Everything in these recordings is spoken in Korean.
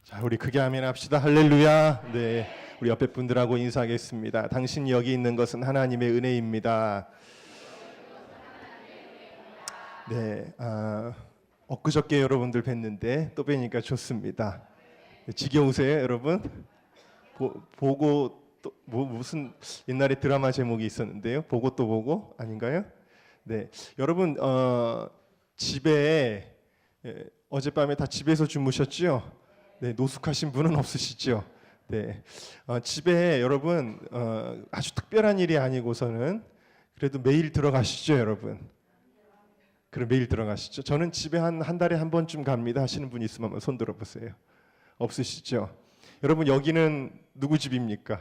자, 우리 크게 아멘 합시다. 할렐루야. 네, 우리 옆에 분들하고 인사하겠습니다. 당신이 여기 있는 것은 하나님의 은혜입니다. 네, 엊그저께 여러분들 뵀는데 또 뵈니까 좋습니다. 지겨우세요, 여러분? 보고 또 무슨 옛날에 드라마 제목이 있었는데요. 보고 또 보고 아닌가요? 네, 여러분 집에 어젯밤에 다 집에서 주무셨죠? 네, 노숙하신 분은 없으시죠? 네, 집에 여러분 아주 특별한 일이 아니고서는 그래도 매일 들어가시죠, 여러분? 그럼 매일 들어가시죠? 저는 집에 한 달에 한 번쯤 갑니다 하시는 분 있으면 한번 손 들어보세요. 없으시죠? 여러분 여기는 누구 집입니까?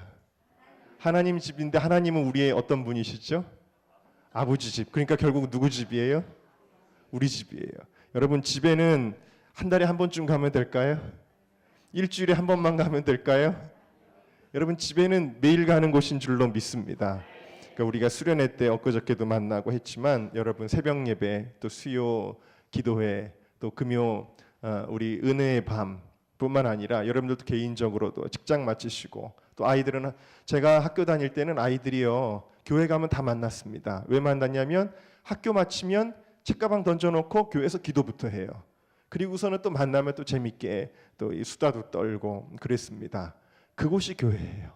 하나님 집인데 하나님은 우리의 어떤 분이시죠? 아버지 집. 그러니까 결국 누구 집이에요? 우리 집이에요. 여러분 집에는 한 달에 한 번쯤 가면 될까요? 일주일에 한 번만 가면 될까요? 여러분 집에는 매일 가는 곳인 줄로 믿습니다. 그러니까 우리가 수련회 때 엊그저께도 만나고 했지만 여러분 새벽 예배 또 수요 기도회 또 금요 우리 은혜의 밤 뿐만 아니라 여러분들도 개인적으로도 직장 마치시고 또 아이들은 제가 학교 다닐 때는 아이들이요 교회 가면 다 만났습니다. 왜 만났냐면 학교 마치면 책가방 던져놓고 교회에서 기도부터 해요. 그리고서는 또 만나면 또 재밌게 또 수다도 떨고 그랬습니다. 그곳이 교회예요.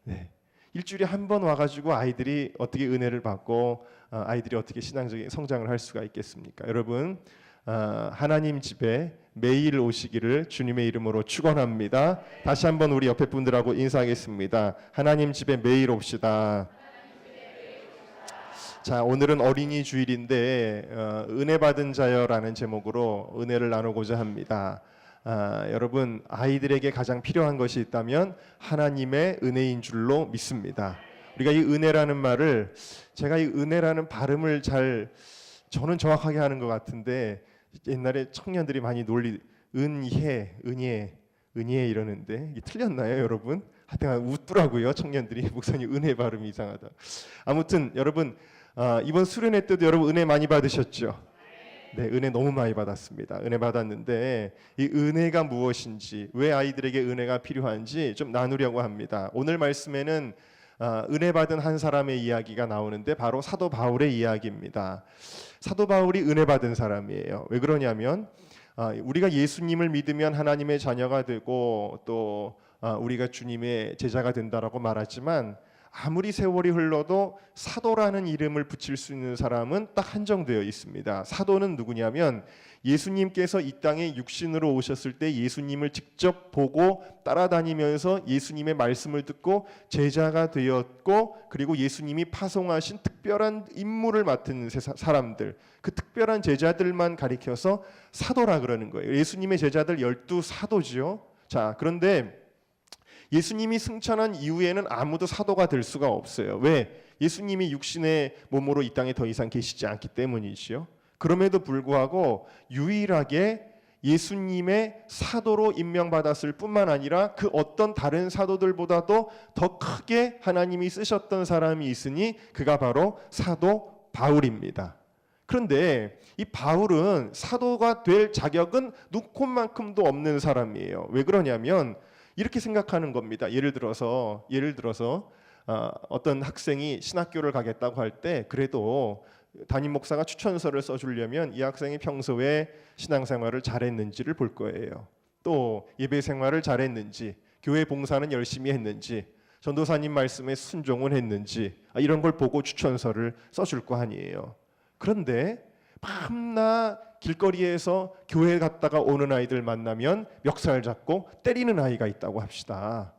네. 일주일에 한 번 와가지고 아이들이 어떻게 은혜를 받고 아이들이 어떻게 신앙적인 성장을 할 수가 있겠습니까? 여러분 하나님 집에 매일 오시기를 주님의 이름으로 축원합니다. 다시 한번 우리 옆에 분들하고 인사하겠습니다. 하나님 집에 매일 옵시다. 자, 오늘은 어린이 주일인데 은혜 받은 자여라는 제목으로 은혜를 나누고자 합니다. 여러분 아이들에게 가장 필요한 것이 있다면 하나님의 은혜인 줄로 믿습니다. 우리가 이 은혜라는 말을 제가 이 은혜라는 발음을 저는 정확하게 하는 것 같은데 옛날에 청년들이 많이 은혜 이러는데 이게 틀렸나요, 여러분? 하여튼 웃더라고요, 청년들이. 목사님 은혜 발음이 이상하다. 아무튼 여러분 이번 수련회 때도 여러분 은혜 많이 받으셨죠? 네, 은혜 너무 많이 받았습니다. 은혜 받았는데 이 은혜가 무엇인지, 왜 아이들에게 은혜가 필요한지 좀 나누려고 합니다. 오늘 말씀에는 은혜 받은 한 사람의 이야기가 나오는데 바로 사도 바울의 이야기입니다. 사도 바울이 은혜 받은 사람이에요. 왜 그러냐면 우리가 예수님을 믿으면 하나님의 자녀가 되고 또 우리가 주님의 제자가 된다라고 말하지만 아무리 세월이 흘러도 사도라는 이름을 붙일 수 있는 사람은 딱 한정되어 있습니다. 사도는 누구냐면 예수님께서 이 땅에 육신으로 오셨을 때 예수님을 직접 보고 따라다니면서 예수님의 말씀을 듣고 제자가 되었고 그리고 예수님이 파송하신 특별한 임무를 맡은 사람들, 그 특별한 제자들만 가리켜서 사도라 그러는 거예요. 예수님의 제자들 12사도지요. 자, 그런데 예수님이 승천한 이후에는 아무도 사도가 될 수가 없어요. 왜? 예수님이 육신의 몸으로 이 땅에 더 이상 계시지 않기 때문이지요. 그럼에도 불구하고 유일하게 예수님의 사도로 임명받았을 뿐만 아니라 그 어떤 다른 사도들보다도 더 크게 하나님이 쓰셨던 사람이 있으니 그가 바로 사도 바울입니다. 그런데 이 바울은 사도가 될 자격은 눈꼽만큼도 없는 사람이에요. 왜 그러냐면 이렇게 생각하는 겁니다. 예를 들어서 어떤 학생이 신학교를 가겠다고 할 때 그래도 담임 목사가 추천서를 써주려면 이 학생이 평소에 신앙생활을 잘했는지를 볼 거예요. 또 예배 생활을 잘했는지, 교회 봉사는 열심히 했는지, 전도사님 말씀에 순종을 했는지 이런 걸 보고 추천서를 써줄 거 아니에요. 그런데 밤낮 길거리에서 교회 갔다가 오는 아이들 만나면 멱살 잡고 때리는 아이가 있다고 합시다.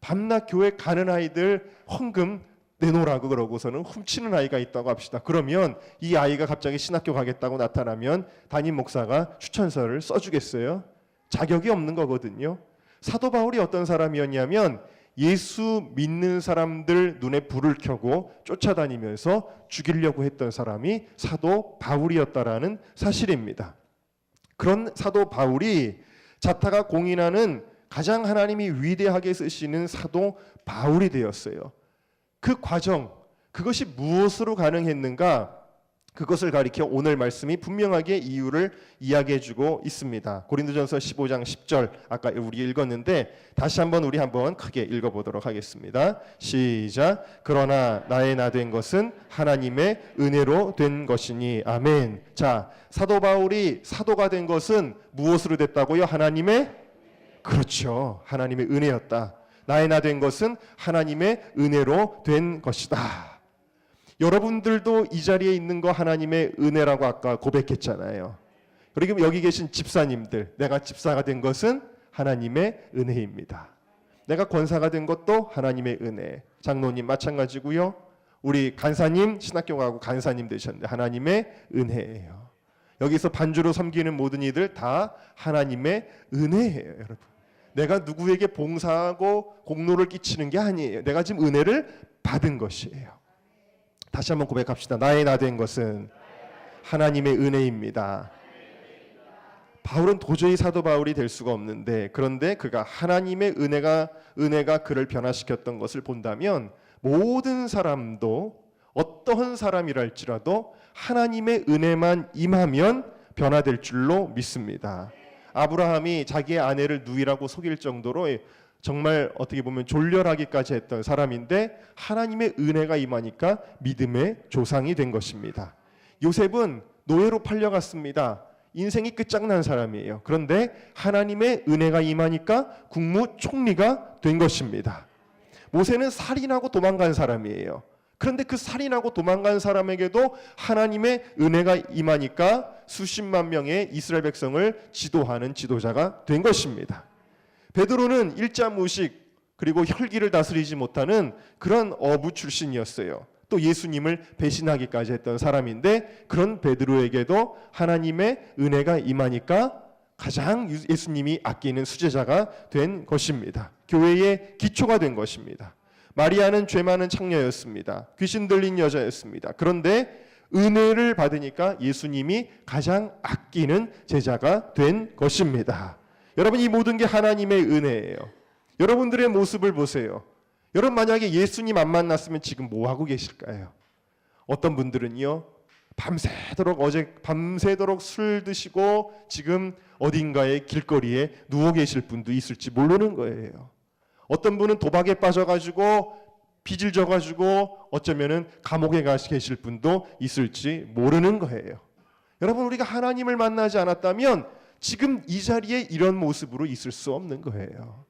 밤낮 교회 가는 아이들 헌금 내놓으라고 그러고서는 훔치는 아이가 있다고 합시다. 그러면 이 아이가 갑자기 신학교 가겠다고 나타나면 담임 목사가 추천서를 써주겠어요? 자격이 없는 거거든요. 사도 바울이 어떤 사람이었냐면 예수 믿는 사람들 눈에 불을 켜고 쫓아다니면서 죽이려고 했던 사람이 사도 바울이었다라는 사실입니다. 그런 사도 바울이 자타가 공인하는 가장 하나님이 위대하게 쓰시는 사도 바울이 되었어요. 그 과정, 그것이 무엇으로 가능했는가? 그것을 가리켜 오늘 말씀이 분명하게 이유를 이야기해주고 있습니다. 고린도전서 15장 10절 아까 우리 읽었는데 다시 한번 우리 한번 크게 읽어보도록 하겠습니다. 시작. 그러나 나의 나 된 것은 하나님의 은혜로 된 것이니. 아멘. 자, 사도 바울이 사도가 된 것은 무엇으로 됐다고요? 하나님의, 그렇죠, 하나님의 은혜였다. 나의 나 된 것은 하나님의 은혜로 된 것이다. 여러분들도 이 자리에 있는 거 하나님의 은혜라고 아까 고백했잖아요. 그리고 여기 계신 집사님들, 내가 집사가 된 것은 하나님의 은혜입니다. 내가 권사가 된 것도 하나님의 은혜. 장로님 마찬가지고요. 우리 간사님, 신학교 가고 간사님 되셨는데 하나님의 은혜예요. 여기서 반주로 섬기는 모든 이들 다 하나님의 은혜예요, 여러분. 내가 누구에게 봉사하고 공로를 끼치는 게 아니에요. 내가 지금 은혜를 받은 것이에요. 다시 한번 고백합시다. 나의 나 된 것은 하나님의 은혜입니다. 바울은 도저히 사도 바울이 될 수가 없는데, 그런데 그가 하나님의 은혜가 그를 변화시켰던 것을 본다면 모든 사람도 어떠한 사람이랄지라도 하나님의 은혜만 임하면 변화될 줄로 믿습니다. 아브라함이 자기의 아내를 누이라고 속일 정도로 정말 어떻게 보면 졸렬하기까지 했던 사람인데 하나님의 은혜가 임하니까 믿음의 조상이 된 것입니다. 요셉은 노예로 팔려갔습니다. 인생이 끝장난 사람이에요. 그런데 하나님의 은혜가 임하니까 국무총리가 된 것입니다. 모세는 살인하고 도망간 사람이에요. 그런데 그 살인하고 도망간 사람에게도 하나님의 은혜가 임하니까 수십만 명의 이스라엘 백성을 지도하는 지도자가 된 것입니다. 베드로는 일자무식 그리고 혈기를 다스리지 못하는 그런 어부 출신이었어요. 또 예수님을 배신하기까지 했던 사람인데 그런 베드로에게도 하나님의 은혜가 임하니까 가장 예수님이 아끼는 수제자가 된 것입니다. 교회의 기초가 된 것입니다. 마리아는 죄 많은 창녀였습니다. 귀신 들린 여자였습니다. 그런데 은혜를 받으니까 예수님이 가장 아끼는 제자가 된 것입니다. 여러분, 이 모든 게 하나님의 은혜예요. 여러분들의 모습을 보세요. 여러분 만약에 예수님 안 만났으면 지금 뭐 하고 계실까요? 어떤 분들은요, 밤새도록 술 드시고 지금 어딘가에 길거리에 누워 계실 분도 있을지 모르는 거예요. 어떤 분은 도박에 빠져가지고 빚을 져가지고 어쩌면은 감옥에 계실 분도 있을지 모르는 거예요. 여러분, 우리가 하나님을 만나지 않았다면 지금 이 자리에 이런 모습으로 있을 수 없는 거예요.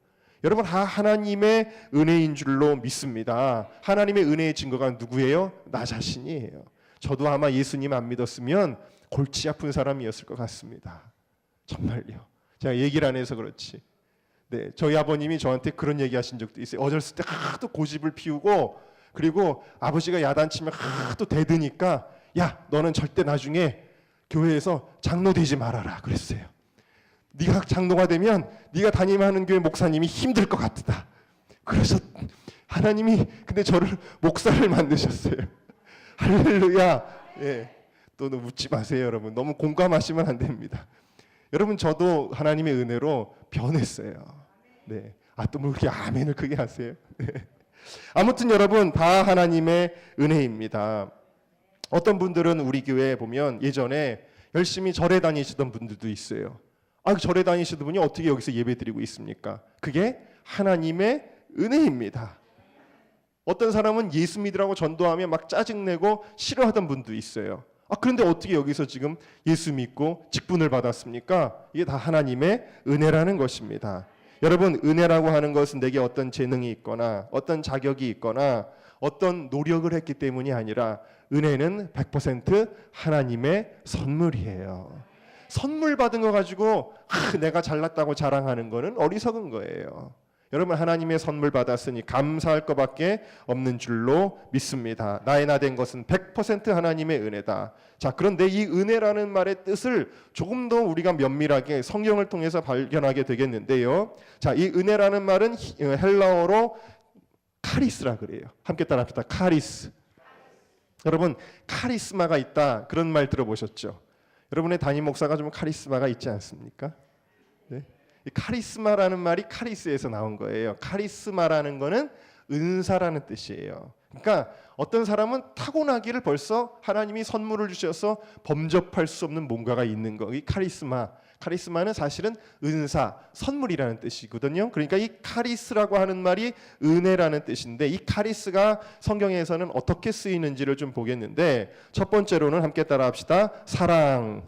여러분, 하나님의 은혜인 줄로 믿습니다. 하나님의 은혜의 증거가 누구예요? 나 자신이에요. 저도 아마 예수님 안 믿었으면 골치 아픈 사람이었을 것 같습니다. 정말요. 제가 얘기를 안 해서 그렇지. 네, 저희 아버님이 저한테 그런 얘기 하신 적도 있어요. 어렸을 때 하도 고집을 피우고, 그리고 아버지가 야단치면 하도 대드니까, 야, 너는 절대 나중에 교회에서 장로 되지 말아라 그랬어요. 네가 장로가 되면 네가 담임하는 교회 목사님이 힘들 것 같다. 그래서 하나님이 근데 저를 목사를 만드셨어요. 할렐루야. 예. 또 웃지 마세요, 여러분. 너무 공감하시면 안 됩니다. 여러분, 저도 하나님의 은혜로 변했어요. 네. 또 뭐 이렇게 아멘을 크게 하세요. 네. 아무튼 여러분, 다 하나님의 은혜입니다. 어떤 분들은 우리 교회에 보면 예전에 열심히 절에 다니시던 분들도 있어요. 절에 다니시던 분이 어떻게 여기서 예배 드리고 있습니까? 그게 하나님의 은혜입니다. 어떤 사람은 예수 믿으라고 전도하면 막 짜증내고 싫어하던 분도 있어요. 그런데 어떻게 여기서 지금 예수 믿고 직분을 받았습니까? 이게 다 하나님의 은혜라는 것입니다. 여러분, 은혜라고 하는 것은 내게 어떤 재능이 있거나 어떤 자격이 있거나 어떤 노력을 했기 때문이 아니라 은혜는 100% 하나님의 선물이에요. 선물 받은 거 가지고 내가 잘났다고 자랑하는 거는 어리석은 거예요. 여러분, 하나님의 선물 받았으니 감사할 것밖에 없는 줄로 믿습니다. 나의 나 된 것은 100% 하나님의 은혜다. 자, 그런데 이 은혜라는 말의 뜻을 조금 더 우리가 면밀하게 성경을 통해서 발견하게 되겠는데요. 자, 이 은혜라는 말은 헬라어로 카리스라 그래요. 함께 따라합시다. 카리스. 여러분, 카리스마가 있다, 그런 말 들어보셨죠? 여러분의 담임 목사가 좀 카리스마가 있지 않습니까? 네? 이 카리스마라는 말이 카리스에서 나온 거예요. 카리스마라는 거는 은사라는 뜻이에요. 그러니까 어떤 사람은 타고나기를 벌써 하나님이 선물을 주셔서 범접할 수 없는 뭔가가 있는 거. 이 카리스마. 카리스마는 사실은 은사, 선물이라는 뜻이거든요. 그러니까 이 카리스라고 하는 말이 은혜라는 뜻인데 이 카리스가 성경에서는 어떻게 쓰이는지를 좀 보겠는데 첫 번째로는 함께 따라합시다. 사랑.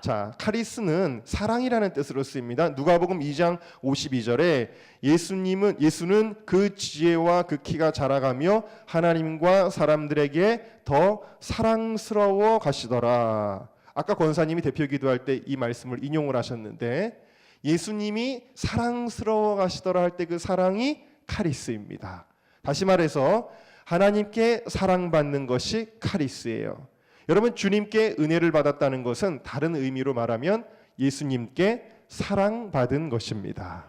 자, 카리스는 사랑이라는 뜻으로 쓰입니다. 누가복음 2장 52절에 예수는 그 지혜와 그 키가 자라가며 하나님과 사람들에게 더 사랑스러워 가시더라. 아까 권사님이 대표 기도할 때 이 말씀을 인용을 하셨는데 예수님이 사랑스러워 가시더라 할 때 그 사랑이 카리스입니다. 다시 말해서 하나님께 사랑받는 것이 카리스예요. 여러분, 주님께 은혜를 받았다는 것은 다른 의미로 말하면 예수님께 사랑받은 것입니다.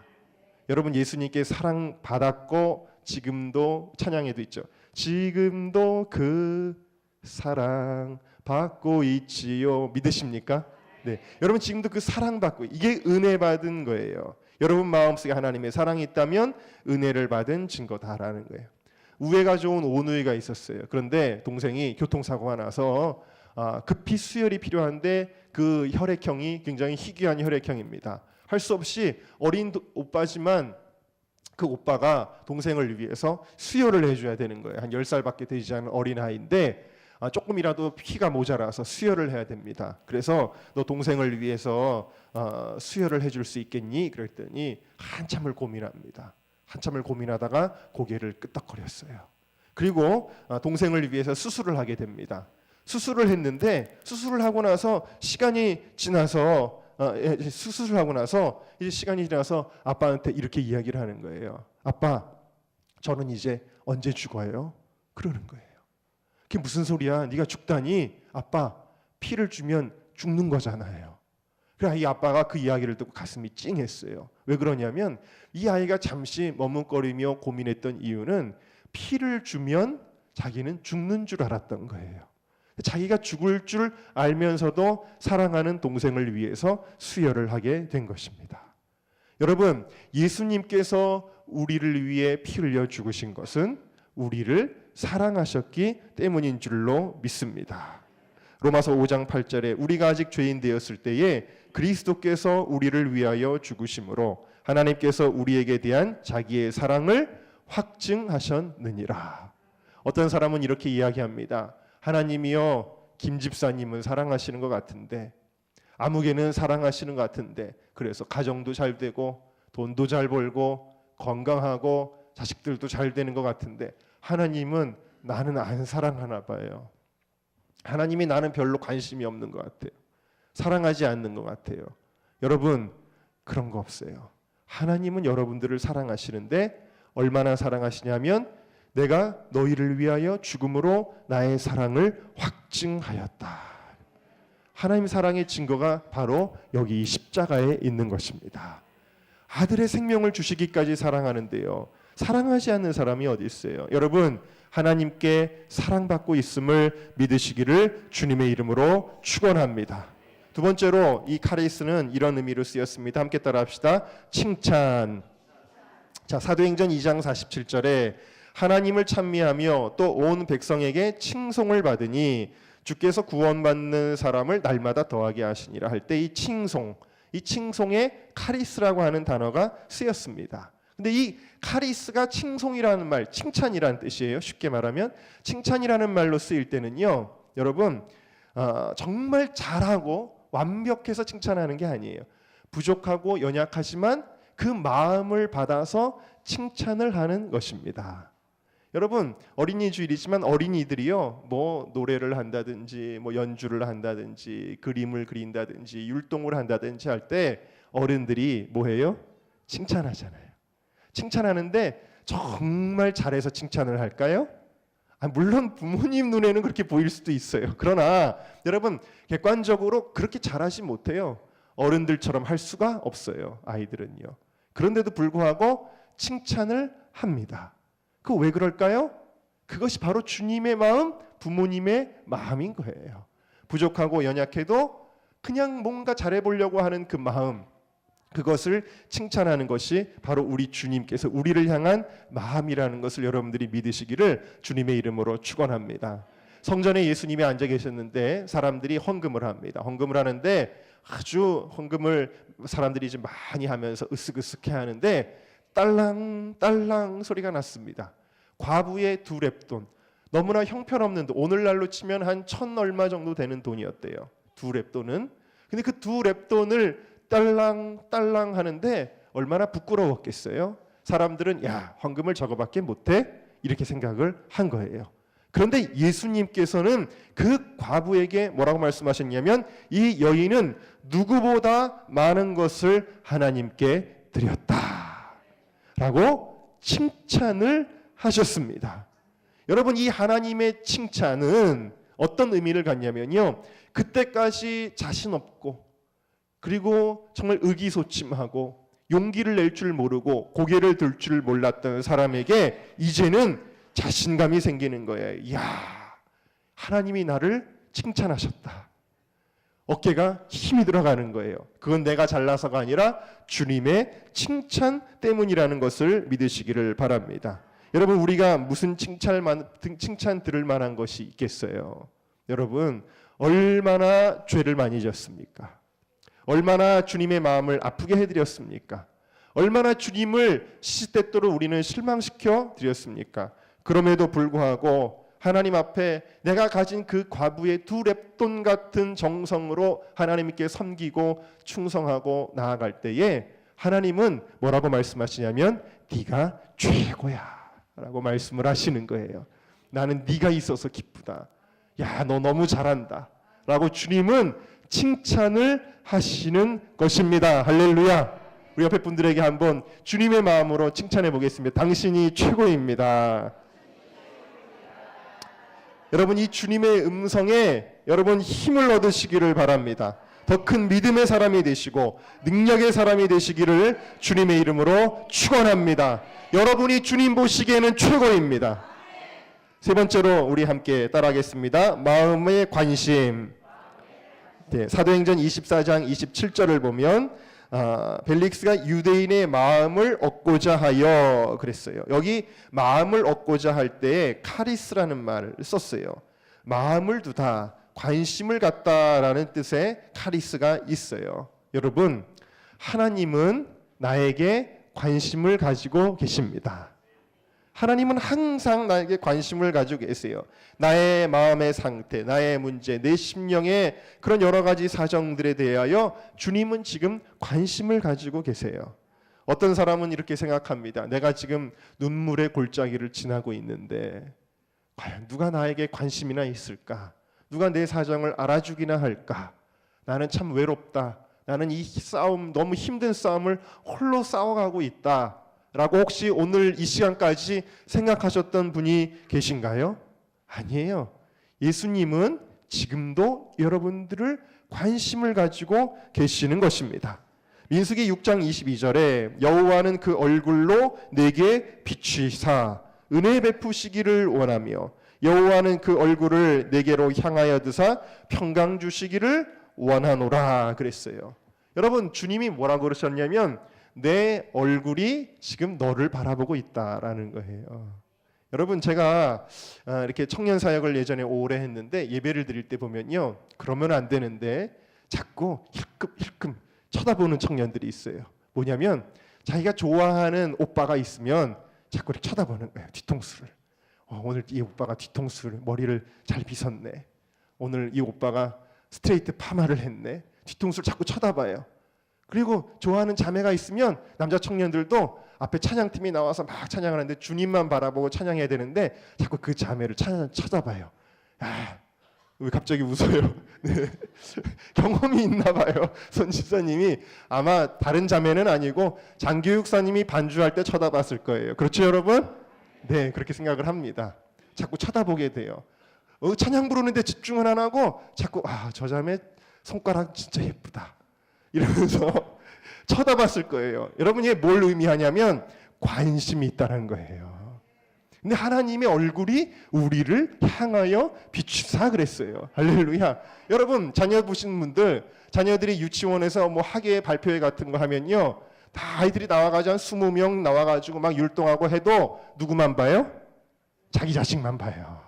여러분, 예수님께 사랑받았고 지금도 찬양에도 있죠. 지금도 그 사랑 받고 있지요. 믿으십니까? 네. 여러분, 지금도 그 사랑받고, 이게 은혜 받은 거예요. 여러분 마음속에 하나님의 사랑이 있다면 은혜를 받은 증거다라는 거예요. 우애가 좋은 오누이가 있었어요. 그런데 동생이 교통사고가 나서 급히 수혈이 필요한데 그 혈액형이 굉장히 희귀한 혈액형입니다. 할 수 없이 어린 오빠지만 그 오빠가 동생을 위해서 수혈을 해줘야 되는 거예요. 한 10살밖에 되지 않은 어린아이인데 조금이라도 피가 모자라서 수혈을 해야 됩니다. 그래서 너 동생을 위해서 수혈을 해줄 수 있겠니? 그랬더니 한참을 고민합니다. 한참을 고민하다가 고개를 끄덕거렸어요. 그리고 동생을 위해서 수술을 하게 됩니다. 수술을 했는데 수술을 하고 나서 시간이 지나서 이제 시간이 지나서 아빠한테 이렇게 이야기를 하는 거예요. 아빠, 저는 이제 언제 죽어요? 그러는 거예요. 그게 무슨 소리야? 네가 죽다니? 아빠, 피를 주면 죽는 거잖아요. 그래서 이 아빠가 그 이야기를 듣고 가슴이 찡했어요. 왜 그러냐면 이 아이가 잠시 머뭇거리며 고민했던 이유는 피를 주면 자기는 죽는 줄 알았던 거예요. 자기가 죽을 줄 알면서도 사랑하는 동생을 위해서 수혈을 하게 된 것입니다. 여러분, 예수님께서 우리를 위해 피 흘려 죽으신 것은 우리를 사랑하셨기 때문인 줄로 믿습니다. 로마서 5장 8절에 우리가 아직 죄인 되었을 때에 그리스도께서 우리를 위하여 죽으심으로 하나님께서 우리에게 대한 자기의 사랑을 확증하셨느니라. 어떤 사람은 이렇게 이야기합니다. 하나님이여, 김 집사님은 사랑하시는 것 같은데, 아무개는 사랑하시는 것 같은데, 그래서 가정도 잘 되고 돈도 잘 벌고 건강하고 자식들도 잘 되는 것 같은데 하나님은 나는 안 사랑하나 봐요. 하나님이 나는 별로 관심이 없는 것 같아요. 사랑하지 않는 것 같아요. 여러분, 그런 거 없어요. 하나님은 여러분들을 사랑하시는데 얼마나 사랑하시냐면 내가 너희를 위하여 죽음으로 나의 사랑을 확증하였다. 하나님 사랑의 증거가 바로 여기 십자가에 있는 것입니다. 아들의 생명을 주시기까지 사랑하는데요. 사랑하지 않는 사람이 어디 있어요? 여러분, 하나님께 사랑받고 있음을 믿으시기를 주님의 이름으로 축원합니다. 두 번째로 이 카리스는 이런 의미로 쓰였습니다. 함께 따라합시다. 칭찬. 자, 사도행전 2장 47절에 하나님을 찬미하며 또 온 백성에게 칭송을 받으니 주께서 구원받는 사람을 날마다 더하게 하시니라 할 때 이 칭송에 카리스라고 하는 단어가 쓰였습니다. 근데 이 카리스가 칭송이라는 말, 칭찬이라는 뜻이에요. 쉽게 말하면 칭찬이라는 말로 쓰일 때는요, 여러분 정말 잘하고 완벽해서 칭찬하는 게 아니에요. 부족하고 연약하지만 그 마음을 받아서 칭찬을 하는 것입니다. 여러분, 어린이 주일이지만 어린이들이요, 뭐 노래를 한다든지 뭐 연주를 한다든지 그림을 그린다든지 율동을 한다든지 할 때 어른들이 뭐 해요? 칭찬하잖아요. 칭찬하는데 정말 잘해서 칭찬을 할까요? 물론 부모님 눈에는 그렇게 보일 수도 있어요. 그러나 여러분, 객관적으로 그렇게 잘하지 못해요. 어른들처럼 할 수가 없어요, 아이들은요. 그런데도 불구하고 칭찬을 합니다. 그 왜 그럴까요? 그것이 바로 주님의 마음, 부모님의 마음인 거예요. 부족하고 연약해도 그냥 뭔가 잘해보려고 하는 그 마음, 그것을 칭찬하는 것이 바로 우리 주님께서 우리를 향한 마음이라는 것을 여러분들이 믿으시기를 주님의 이름으로 축원합니다. 성전에 예수님이 앉아 계셨는데 사람들이 헌금을 합니다. 헌금을 하는데 아주 헌금을 사람들이 좀 많이 하면서 으쓱으쓱해 하는데 딸랑딸랑 소리가 났습니다. 과부의 2렙돈, 너무나 형편없는 돈, 오늘날로 치면 한 1,000 얼마 정도 되는 돈이었대요. 2렙돈은. 근데 그 2렙돈을 딸랑딸랑 하는데 얼마나 부끄러웠겠어요. 사람들은 야, 헌금을 저거밖에 못해? 이렇게 생각을 한 거예요. 그런데 예수님께서는 그 과부에게 뭐라고 말씀하셨냐면 이 여인은 누구보다 많은 것을 하나님께 드렸다 라고 칭찬을 하셨습니다. 여러분, 이 하나님의 칭찬은 어떤 의미를 갖냐면요, 그때까지 자신 없고 그리고 정말 의기소침하고 용기를 낼 줄 모르고 고개를 들 줄 몰랐던 사람에게 이제는 자신감이 생기는 거예요. 이야, 하나님이 나를 칭찬하셨다. 어깨가 힘이 들어가는 거예요. 그건 내가 잘나서가 아니라 주님의 칭찬 때문이라는 것을 믿으시기를 바랍니다. 여러분, 우리가 무슨 칭찬 들을 만한 것이 있겠어요? 여러분, 얼마나 죄를 많이 졌습니까? 얼마나 주님의 마음을 아프게 해드렸습니까? 얼마나 주님을 시시때때로 우리는 실망시켜 드렸습니까? 그럼에도 불구하고 하나님 앞에 내가 가진 그 과부의 2렙돈 같은 정성으로 하나님께 섬기고 충성하고 나아갈 때에 하나님은 뭐라고 말씀하시냐면 네가 최고야 라고 말씀을 하시는 거예요. 나는 네가 있어서 기쁘다. 야, 너 너무 잘한다 라고 주님은 칭찬을 하시는 것입니다. 할렐루야. 우리 옆에 분들에게 한번 주님의 마음으로 칭찬해 보겠습니다. 당신이 최고입니다. 여러분, 이 주님의 음성에 여러분 힘을 얻으시기를 바랍니다. 더 큰 믿음의 사람이 되시고 능력의 사람이 되시기를 주님의 이름으로 축원합니다. 여러분이 주님 보시기에는 최고입니다. 세 번째로 우리 함께 따라하겠습니다. 마음의 관심. 네, 사도행전 24장 27절을 보면 벨릭스가 유대인의 마음을 얻고자 하여 그랬어요. 여기 마음을 얻고자 할 때 카리스라는 말을 썼어요. 마음을 두다, 관심을 갖다라는 뜻의 카리스가 있어요. 여러분, 하나님은 나에게 관심을 가지고 계십니다. 하나님은 항상 나에게 관심을 가지고 계세요. 나의 마음의 상태, 나의 문제, 내 심령의 그런 여러 가지 사정들에 대하여 주님은 지금 관심을 가지고 계세요. 어떤 사람은 이렇게 생각합니다. 내가 지금 눈물의 골짜기를 지나고 있는데 과연 누가 나에게 관심이나 있을까? 누가 내 사정을 알아주기나 할까? 나는 참 외롭다. 나는 이 싸움, 너무 힘든 싸움을 홀로 싸워가고 있다 라고 혹시 오늘 이 시간까지 생각하셨던 분이 계신가요? 아니에요. 예수님은 지금도 여러분들을 관심을 가지고 계시는 것입니다. 민수기 6장 22절에 여호와는 그 얼굴로 내게 비추시사 은혜 베푸시기를 원하며 여호와는 그 얼굴을 내게로 향하여 드사 평강 주시기를 원하노라 그랬어요. 여러분, 주님이 뭐라고 그러셨냐면 내 얼굴이 지금 너를 바라보고 있다라는 거예요. 여러분, 제가 이렇게 청년 사역을 예전에 오래 했는데 예배를 드릴 때 보면요, 그러면 안 되는데 자꾸 힐끔힐끔 쳐다보는 청년들이 있어요. 뭐냐면 자기가 좋아하는 오빠가 있으면 자꾸 이렇게 쳐다보는 거예요. 뒤통수를. 오늘 이 오빠가 뒤통수를, 머리를 잘 빗었네. 오늘 이 오빠가 스트레이트 파마를 했네. 뒤통수를 자꾸 쳐다봐요. 그리고 좋아하는 자매가 있으면 남자 청년들도 앞에 찬양팀이 나와서 막 찬양하는데 주님만 바라보고 찬양해야 되는데 자꾸 그 자매를 쳐다봐요. 아, 왜 갑자기 웃어요? 네. 경험이 있나 봐요. 손 집사님이 아마 다른 자매는 아니고 장교육사님이 반주할 때 쳐다봤을 거예요. 그렇죠, 여러분? 네, 그렇게 생각을 합니다. 자꾸 쳐다보게 돼요. 찬양 부르는데 집중을 안 하고 자꾸 저 자매 손가락 진짜 예쁘다 이러면서 쳐다봤을 거예요. 여러분, 이게 뭘 의미하냐면 관심이 있다는 거예요. 근데 하나님의 얼굴이 우리를 향하여 비추사 그랬어요. 할렐루야. 여러분 자녀 보신 분들, 자녀들이 유치원에서 뭐 학예 발표회 같은 거 하면요, 다 아이들이 나와가지고 한 20명 나와가지고 막 율동하고 해도 누구만 봐요? 자기 자식만 봐요.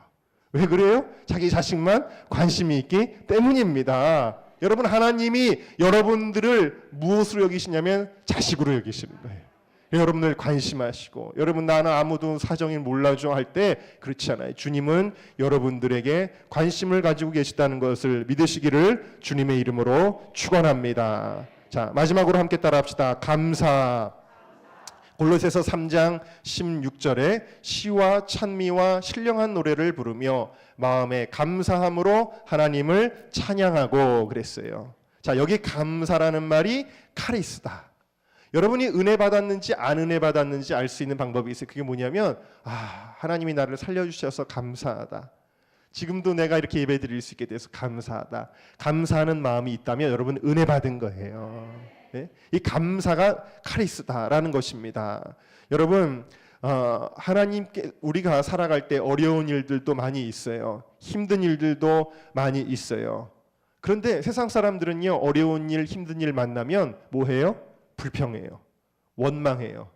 왜 그래요? 자기 자식만 관심이 있기 때문입니다. 여러분, 하나님이 여러분들을 무엇으로 여기시냐면 자식으로 여기시는 거예요. 여러분들 관심하시고, 여러분 나는 아무도 사정이 몰라줘 할 때 그렇지 않아요. 주님은 여러분들에게 관심을 가지고 계시다는 것을 믿으시기를 주님의 이름으로 축원합니다. 자, 마지막으로 함께 따라합시다. 감사. 골로새서 3장 16절에 시와 찬미와 신령한 노래를 부르며 마음에 감사함으로 하나님을 찬양하고 그랬어요. 자, 여기 감사라는 말이 카리스다. 여러분이 은혜 받았는지 안 은혜 받았는지 알 수 있는 방법이 있어요. 그게 뭐냐면, 하나님이 나를 살려주셔서 감사하다. 지금도 내가 이렇게 예배 드릴 수 있게 돼서 감사하다. 감사하는 마음이 있다면 여러분 은혜 받은 거예요. 네? 이 감사가 카리스다라는 것입니다. 여러분, 하나님께 우리가 살아갈 때 어려운 일들도 많이 있어요. 힘든 일들도 많이 있어요. 그런데 세상 사람들은요, 어려운 일, 힘든 일 만나면 뭐 해요? 불평해요. 원망해요.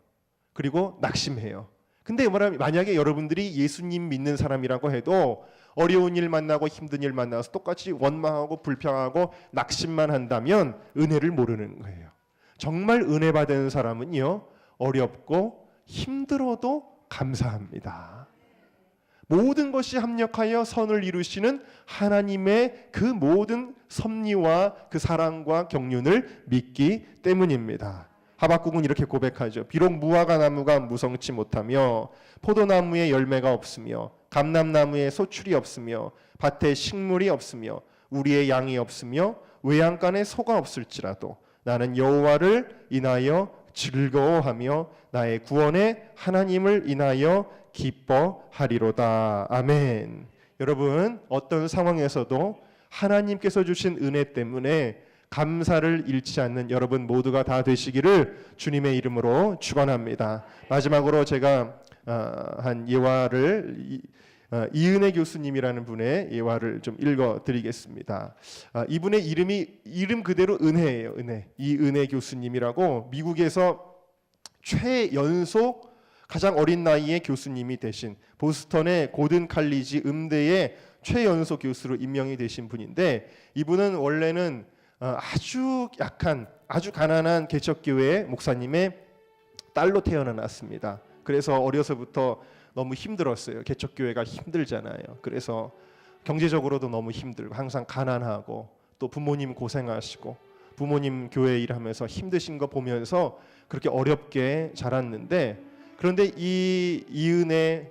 그리고 낙심해요. 근데 만약에 여러분들이 예수님 믿는 사람이라고 해도 어려운 일 만나고 힘든 일 만나서 똑같이 원망하고 불평하고 낙심만 한다면 은혜를 모르는 거예요. 정말 은혜 받은 사람은요, 어렵고 힘들어도 감사합니다. 모든 것이 합력하여 선을 이루시는 하나님의 그 모든 섭리와 그 사랑과 경륜을 믿기 때문입니다. 하박국은 이렇게 고백하죠. 비록 무화과 나무가 무성치 못하며 포도나무에 열매가 없으며 감람나무에 소출이 없으며 밭에 식물이 없으며 우리의 양이 없으며 외양간에 소가 없을지라도 나는 여호와를 인하여 즐거워하며 나의 구원의 하나님을 인하여 기뻐하리로다. 아멘. 여러분, 어떤 상황에서도 하나님께서 주신 은혜 때문에 감사를 잃지 않는 여러분 모두가 다 되시기를 주님의 이름으로 축원합니다. 마지막으로 제가 한 예화를 이은혜 교수님이라는 분의 예화를 좀 읽어드리겠습니다. 이분의 이름 그대로 은혜예요. 은혜. 이은혜 교수님이라고 미국에서 최연소 가장 어린 나이의 교수님이 되신 보스턴의 고든 칼리지 음대의 최연소 교수로 임명이 되신 분인데, 이분은 원래는 아주 약한, 아주 가난한 개척교회 목사님의 딸로 태어났습니다. 그래서 어려서부터 너무 힘들었어요. 개척교회가 힘들잖아요. 그래서 경제적으로도 너무 힘들고 항상 가난하고 또 부모님 고생하시고 부모님 교회 일하면서 힘드신 거 보면서 그렇게 어렵게 자랐는데, 그런데 이 이은혜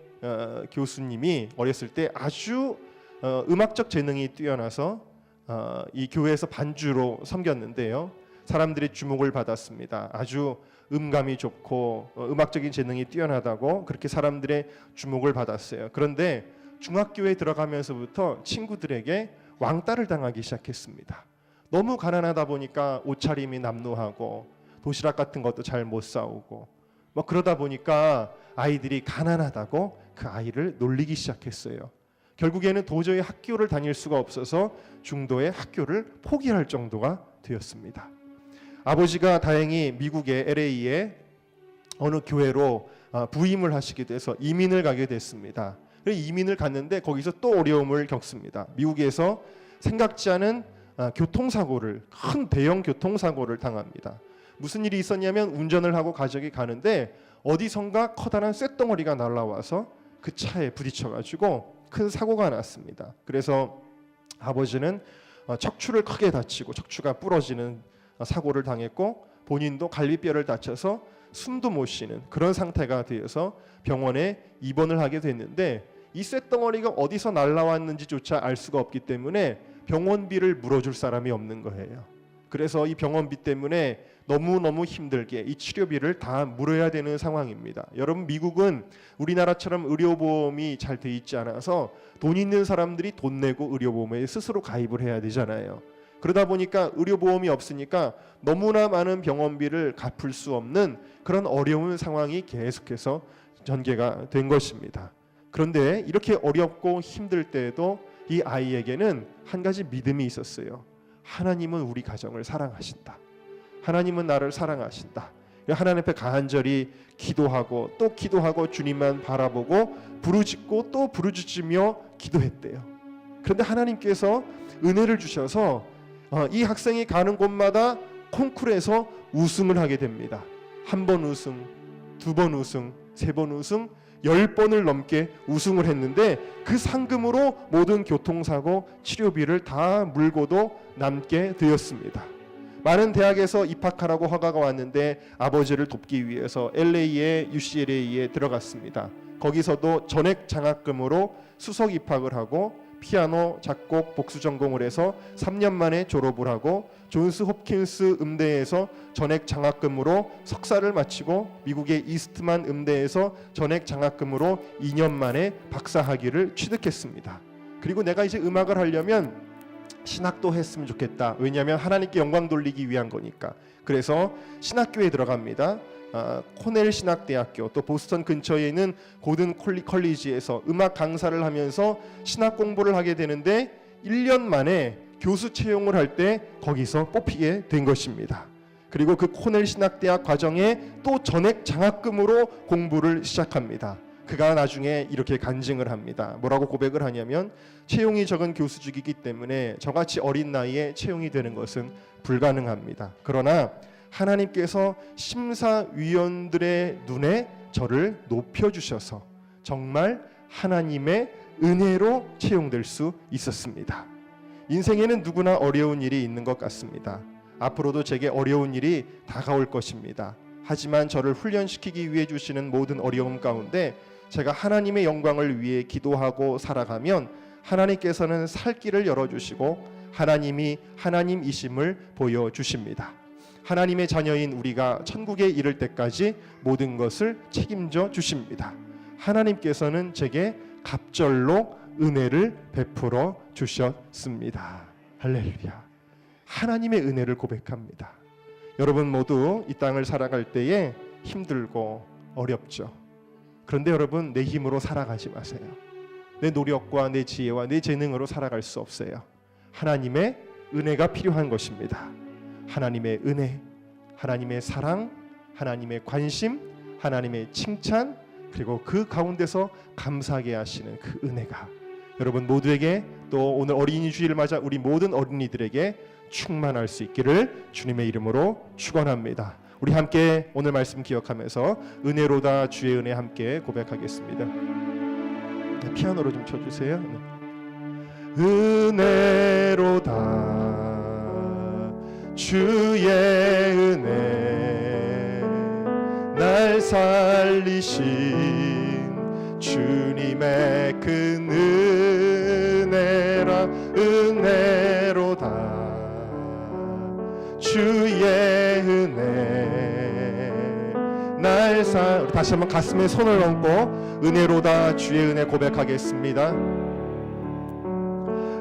교수님이 어렸을 때 아주 음악적 재능이 뛰어나서 이 교회에서 반주로 섬겼는데요, 사람들의 주목을 받았습니다. 아주 음감이 좋고 음악적인 재능이 뛰어나다고 그렇게 사람들의 주목을 받았어요. 그런데 중학교에 들어가면서부터 친구들에게 왕따를 당하기 시작했습니다. 너무 가난하다 보니까 옷차림이 남루하고 도시락 같은 것도 잘 못 사오고 뭐 그러다 보니까 아이들이 가난하다고 그 아이를 놀리기 시작했어요. 결국에는 도저히 학교를 다닐 수가 없어서 중도에 학교를 포기할 정도가 되었습니다. 아버지가 다행히 미국의 LA에 어느 교회로 부임을 하시게 돼서 이민을 가게 됐습니다. 이민을 갔는데 거기서 또 어려움을 겪습니다. 미국에서 생각지 않은 큰 대형 교통사고를 당합니다. 무슨 일이 있었냐면 운전을 하고 가족이 가는데 어디선가 커다란 쇳덩어리가 날아와서 그 차에 부딪혀가지고 큰 사고가 났습니다. 그래서 아버지는 척추를 크게 다치고 척추가 부러지는 사고를 당했고, 본인도 갈비뼈를 다쳐서 숨도 못 쉬는 그런 상태가 되어서 병원에 입원을 하게 됐는데, 이 쇳덩어리가 어디서 날아왔는지조차 알 수가 없기 때문에 병원비를 물어줄 사람이 없는 거예요. 그래서 이 병원비 때문에 너무너무 힘들게 이 치료비를 다 물어야 되는 상황입니다. 여러분, 미국은 우리나라처럼 의료보험이 잘 돼 있지 않아서 돈 있는 사람들이 돈 내고 의료보험에 스스로 가입을 해야 되잖아요. 그러다 보니까 의료보험이 없으니까 너무나 많은 병원비를 갚을 수 없는 그런 어려운 상황이 계속해서 전개가 된 것입니다. 그런데 이렇게 어렵고 힘들 때에도 이 아이에게는 한 가지 믿음이 있었어요. 하나님은 우리 가정을 사랑하신다. 하나님은 나를 사랑하신다. 하나님 앞에 간절히 기도하고 또 기도하고 주님만 바라보고 부르짖고 또 부르짖으며 기도했대요. 그런데 하나님께서 은혜를 주셔서 이 학생이 가는 곳마다 콩쿠르에서 우승을 하게 됩니다. 1번 우승, 2번 우승, 3번 우승, 10번을 넘게 우승을 했는데 그 상금으로 모든 교통사고 치료비를 다 물고도 남게 되었습니다. 많은 대학에서 입학하라고 허가가 왔는데 아버지를 돕기 위해서 LA의 UCLA에 들어갔습니다. 거기서도 전액 장학금으로 수석 입학을 하고 피아노, 작곡, 복수 전공을 해서 3년 만에 졸업을 하고 존스 홉킨스 음대에서 전액 장학금으로 석사를 마치고 미국의 이스트만 음대에서 전액 장학금으로 2년 만에 박사학위를 취득했습니다. 그리고 내가 이제 음악을 하려면 신학도 했으면 좋겠다. 왜냐하면 하나님께 영광 돌리기 위한 거니까. 그래서 신학교에 들어갑니다. 코넬 신학대학교, 또 보스턴 근처에 있는 고든 컬리지에서 음악 강사를 하면서 신학 공부를 하게 되는데 1년 만에 교수 채용을 할 때 거기서 뽑히게 된 것입니다. 그리고 그 코넬 신학대학 과정에 또 전액 장학금으로 공부를 시작합니다. 그가 나중에 이렇게 간증을 합니다. 뭐라고 고백을 하냐면 채용이 적은 교수직이기 때문에 저같이 어린 나이에 채용이 되는 것은 불가능합니다. 그러나 하나님께서 심사위원들의 눈에 저를 높여주셔서 정말 하나님의 은혜로 채용될 수 있었습니다. 인생에는 누구나 어려운 일이 있는 것 같습니다. 앞으로도 제게 어려운 일이 다가올 것입니다. 하지만 저를 훈련시키기 위해 주시는 모든 어려움 가운데 제가 하나님의 영광을 위해 기도하고 살아가면 하나님께서는 살 길을 열어주시고 하나님이 하나님이심을 보여주십니다. 하나님의 자녀인 우리가 천국에 이를 때까지 모든 것을 책임져 주십니다. 하나님께서는 제게 갑절로 은혜를 베풀어 주셨습니다. 할렐루야. 하나님의 은혜를 고백합니다. 여러분 모두 이 땅을 살아갈 때에 힘들고 어렵죠. 그런데 여러분 내 힘으로 살아가지 마세요. 내 노력과 내 지혜와 내 재능으로 살아갈 수 없어요. 하나님의 은혜가 필요한 것입니다. 하나님의 은혜, 하나님의 사랑, 하나님의 관심, 하나님의 칭찬, 그리고 그 가운데서 감사하게 하시는 그 은혜가 여러분 모두에게, 또 오늘 어린이 주일을 맞아 우리 모든 어린이들에게 충만할 수 있기를 주님의 이름으로 축원합니다. 우리 함께 오늘 말씀 기억하면서 은혜로다 주의 은혜 함께 고백하겠습니다. 피아노로 좀 쳐주세요. 은혜로다 주의 은혜, 날 살리신 주님의 큰 은혜라. 은혜로다 주의 은혜, 날 우리 다시 한번 가슴에 손을 얹고 은혜로다 주의 은혜 고백하겠습니다.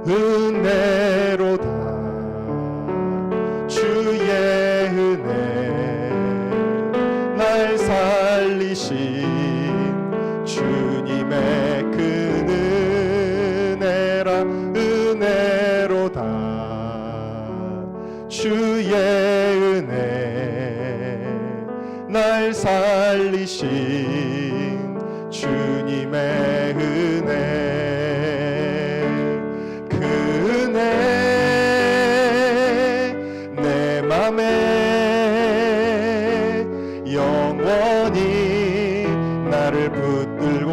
은혜로다 주의 은혜, 날 살리신 주님의 큰 은혜라. 은혜로다 주의 은혜, 날 살리신 주님의 은혜. 그 은혜 내 맘에 영원히 나를 붙들고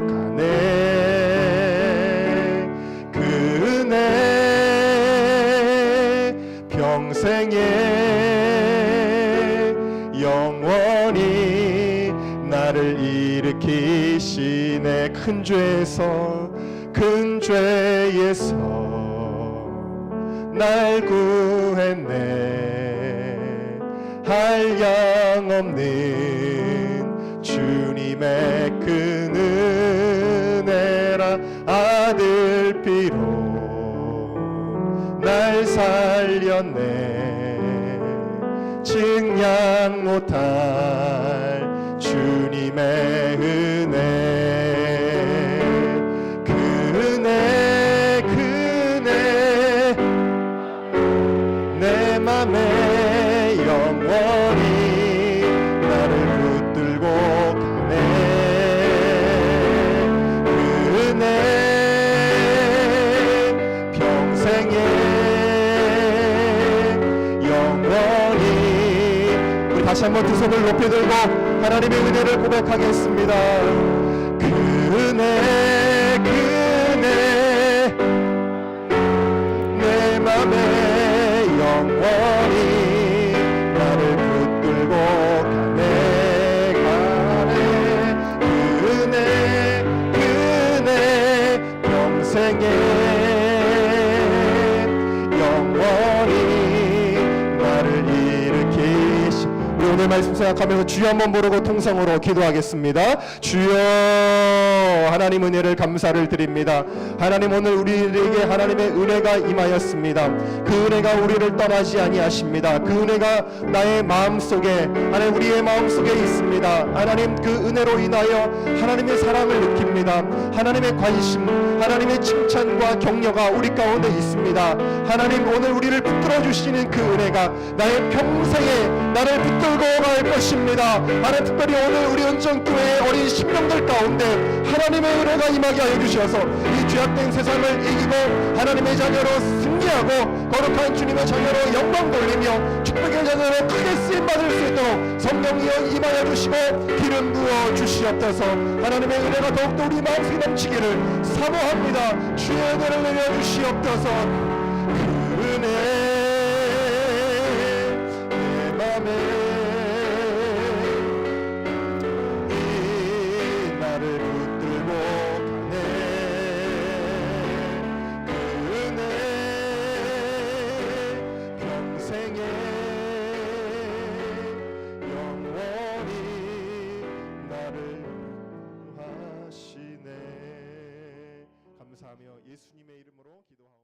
가네. 그 은혜 평생에 영원히 나를 일으키시네. 큰 죄에서 날 구했네. 한량없는 주님의 큰 은혜라. 아들 피로 날 살렸네. 증량 못할 주님의 은혜. 한번 두 손을 높이 들고 하나님의 은혜를 고백하겠습니다. 그 은혜 그 은혜 내 맘에 영원히 나를 붙들고 가네 그 은혜 그 은혜 평생에 영원히 나를 일으키시. 우리 오늘 말씀 생각하면서 주여 한번 부르고 통성으로 기도하겠습니다. 주여, 하나님 은혜를 감사를 드립니다. 하나님, 오늘 우리에게 하나님의 은혜가 임하였습니다. 그 은혜가 우리를 떠나지 아니하십니다. 그 은혜가 나의 마음속에, 하나님 우리의 마음속에 있습니다. 하나님, 그 은혜로 인하여 하나님의 사랑을 느낍니다. 하나님의 관심, 하나님의 칭찬과 격려가 우리 가운데 있습니다. 하나님, 오늘 우리를 붙들어 주시는 그 은혜가 나의 평생에 나를 붙들고 갈 것입니다. 하나님, 특별히 오늘 우리 은정교회의 어린 심령들 가운데 하나님의 은혜가 임하게 하여 주셔서 이 죄악된 세상을 이기고 하나님의 자녀로 승리하고 거룩한 주님의 자녀로 영광 돌리며 축복의 자녀로 크게 쓰임받을 수 있도록 성령이여 임하여 주시고 기름 부어 주시옵소서. 하나님의 은혜가 더욱더 우리 마음속에 넘치기를 사모합니다. 주의 은혜를 내려 주시옵소서. 그 은혜 내 맘에 나를 붙들고 가네 그 은혜 평생에 영원히 나를 하시네. 감사하며 예수님의 이름으로 기도하옵니다.